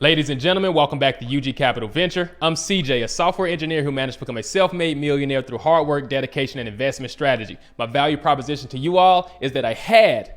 Ladies and gentlemen, welcome back to UG Capital Venture. I'm CJ, a software engineer who managed to become a self-made millionaire through hard work, dedication, and investment strategy. My value proposition to you all is that I had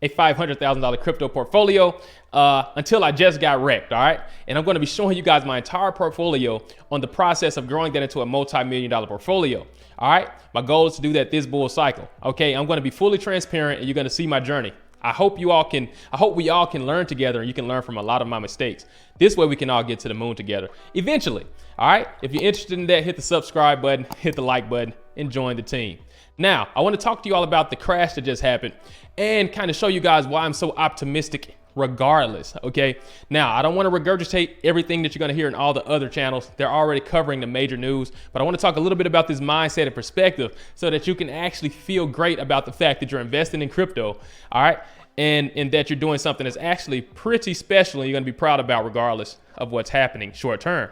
a $500,000 crypto portfolio until I just got wrecked, all right? And I'm gonna be showing you guys my entire portfolio on the process of growing that into a multi-million-dollar portfolio, all right? My goal is to do that this bull cycle, okay? I'm gonna be fully transparent and you're gonna see my journey. I hope we all can learn together and you can learn from a lot of my mistakes. This way we can all get to the moon together eventually. All right. If you're interested in that, hit the subscribe button, hit the like button, and join the team. Now, I want to talk to you all about the crash that just happened and kind of show you guys why I'm so optimistic regardless. Okay. Now, I don't want to regurgitate everything that you're going to hear in all the other channels. They're already covering the major news, but I want to talk a little bit about this mindset and perspective so that you can actually feel great about the fact that you're investing in crypto. All right. And that you're doing something that's actually pretty special and you're going to be proud about regardless of what's happening short term.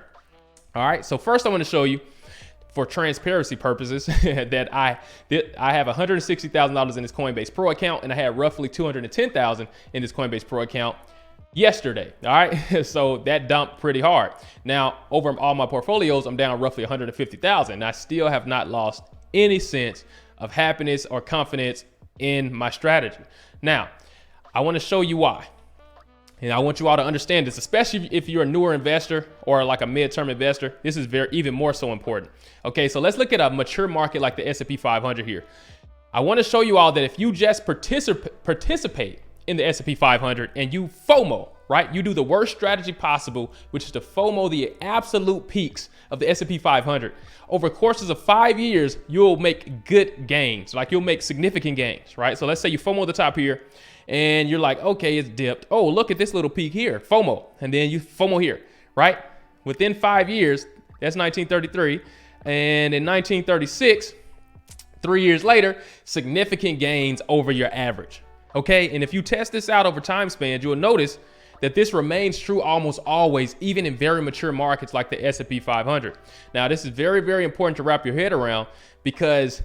All right. So first I want to show you, for transparency purposes, that I have $160,000 in this Coinbase Pro account, and I had roughly $210,000 in this Coinbase Pro account yesterday. All right. So that dumped pretty hard. Now, over all my portfolios, I'm down roughly $150,000. And I still have not lost any sense of happiness or confidence in my strategy. Now, I want to show you why. And I want you all to understand this, especially if you're a newer investor or like a mid-term investor. This is even more so important. Okay, so let's look at a mature market like the S&P 500 here. I want to show you all that if you just participate in the S&P 500 and you FOMO, right? You do the worst strategy possible, which is to FOMO the absolute peaks of the S&P 500. Over courses of 5 years, you'll make good gains. Like you'll make significant gains, right? So let's say you FOMO the top here and you're like, okay, it's dipped. Oh, look at this little peak here, FOMO. And then you FOMO here, right? Within 5 years, that's 1933. And in 1936, 3 years later, significant gains over your average. Okay, and if you test this out over time spans, you'll notice that this remains true almost always, even in very mature markets like the S&P 500. Now, this is very, very important to wrap your head around because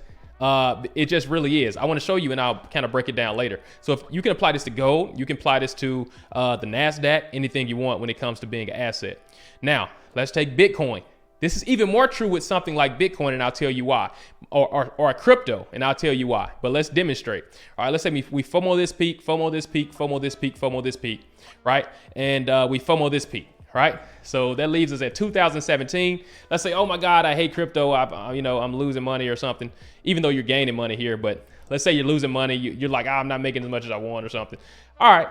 it just really is. I want to show you and I'll kind of break it down later. So if you can apply this to gold, you can apply this to the NASDAQ, anything you want when it comes to being an asset. Now, let's take Bitcoin. This is even more true with something like Bitcoin, and I'll tell you why, or a crypto, and I'll tell you why. But let's demonstrate. All right, let's say we FOMO this peak, FOMO this peak, FOMO this peak, FOMO this peak, right? And we FOMO this peak, right? So that leaves us at 2017. Let's say, oh my God, I hate crypto. I'm losing money or something, even though you're gaining money here. But let's say you're losing money. You're like, I'm not making as much as I want or something. All right,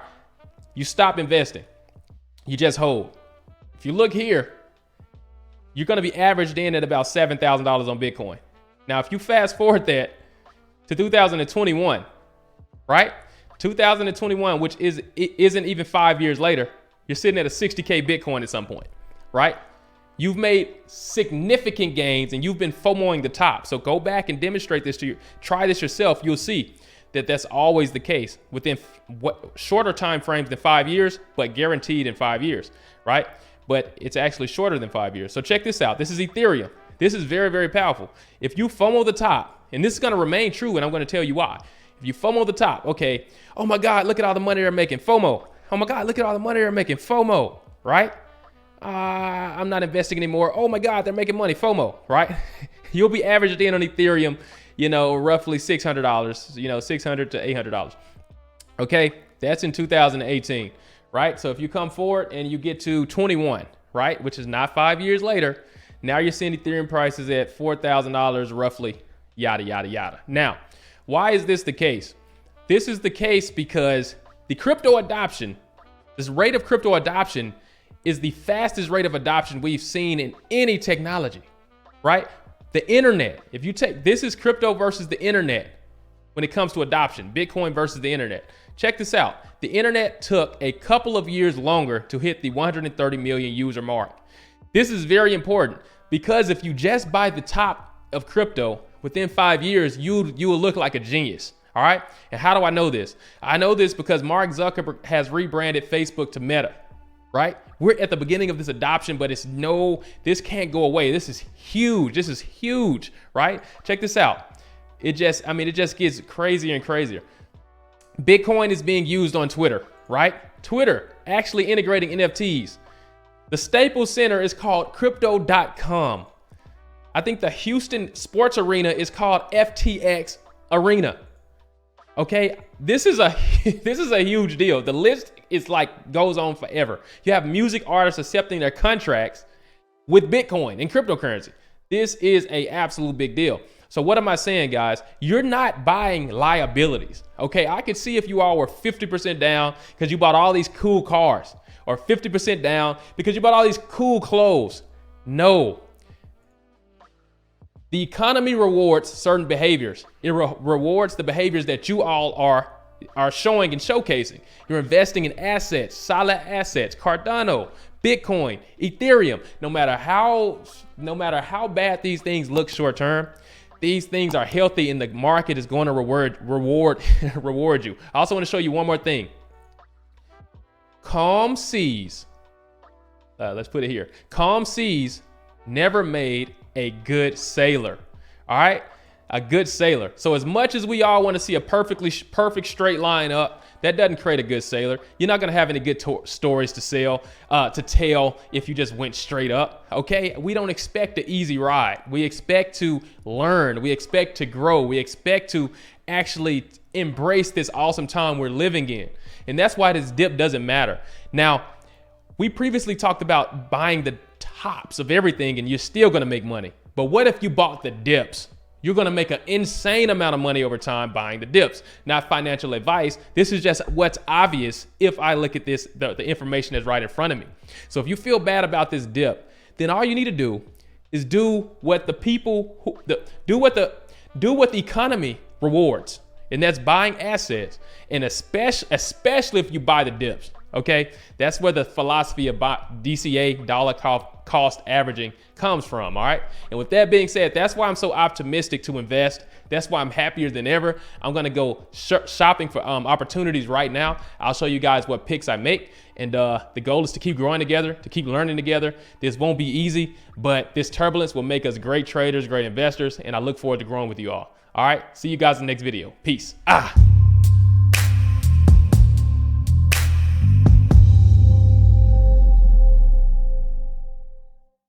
you stop investing. You just hold. If you look here, you're going to be averaged in at about $7,000 on Bitcoin. Now, if you fast forward that to 2021, right? 2021, which isn't even 5 years later, you're sitting at a 60K Bitcoin at some point, right? You've made significant gains and you've been FOMOing the top. So go back and demonstrate this try this yourself. You'll see that that's always the case within shorter time frames than 5 years, but guaranteed in 5 years, right? But it's actually shorter than 5 years. So check this out. This is Ethereum. This is very, very powerful. If you FOMO the top, and this is going to remain true, and I'm going to tell you why. If you FOMO the top, okay, oh my God, look at all the money they're making, FOMO. Oh my God, look at all the money they're making, FOMO, right? I'm not investing anymore. Oh my God, they're making money, FOMO, right? You'll be averaged in on Ethereum, roughly $600, $600 to $800. Okay, that's in 2018. Right? So if you come forward and you get to 21, right? Which is not 5 years later, now you're seeing Ethereum prices at $4,000 roughly, yada, yada, yada. Now, why is this the case? This is the case because the crypto adoption, this rate of crypto adoption is the fastest rate of adoption we've seen in any technology, right? The internet, if you take, this is crypto versus the internet when it comes to adoption, Bitcoin versus the internet. Check this out. The internet took a couple of years longer to hit the 130 million user mark. This is very important because if you just buy the top of crypto within 5 years, you will look like a genius. All right. And how do I know this? I know this because Mark Zuckerberg has rebranded Facebook to Meta, right? We're at the beginning of this adoption, but this can't go away. This is huge. This is huge, right? Check this out. It just gets crazier and crazier. Bitcoin is being used on Twitter, right? Twitter actually integrating NFTs. The Staples Center is called crypto.com. I think the Houston Sports Arena is called FTX Arena. Okay, this is a huge deal. The list is like goes on forever. You have music artists accepting their contracts with Bitcoin and cryptocurrency. This is a absolute big deal. So what am I saying, guys? You're not buying liabilities. Okay, I could see if you all were 50% down because you bought all these cool cars, or 50% down because you bought all these cool clothes. No. The economy rewards certain behaviors. It rewards the behaviors that you all are showing and showcasing. You're investing in assets, solid assets, Cardano, Bitcoin, Ethereum. No matter how bad these things look short term, these things are healthy and the market is going to reward you. I also want to show you one more thing. Calm seas. Let's put it here. Calm seas never made a good sailor. All right, a good sailor. So as much as we all want to see a perfect straight line up, that doesn't create a good sailor. You're not going to have any good stories to tell if you just went straight up. Okay, we don't expect an easy ride. We expect to learn. We expect to grow. We expect to actually embrace this awesome time we're living in. And that's why this dip doesn't matter. Now, we previously talked about buying the tops of everything and you're still going to make money. But what if you bought the dips? You're going to make an insane amount of money over time buying the dips. Not financial advice. This is just what's obvious if I look at this, the information that's right in front of me. So if you feel bad about this dip, then all you need to do is do what the economy rewards. And that's buying assets, and especially if you buy the dips. Okay, that's where the philosophy about DCA, dollar cost averaging, comes from. All right, and with that being said, that's why I'm so optimistic to invest. That's why I'm happier than ever. I'm gonna go shopping for opportunities right now. I'll show you guys what picks I make, and the goal is to keep growing together, to keep learning together. This won't be easy, but this turbulence will make us great traders, great investors, and I look forward to growing with you all. All right, see you guys in the next video. Peace.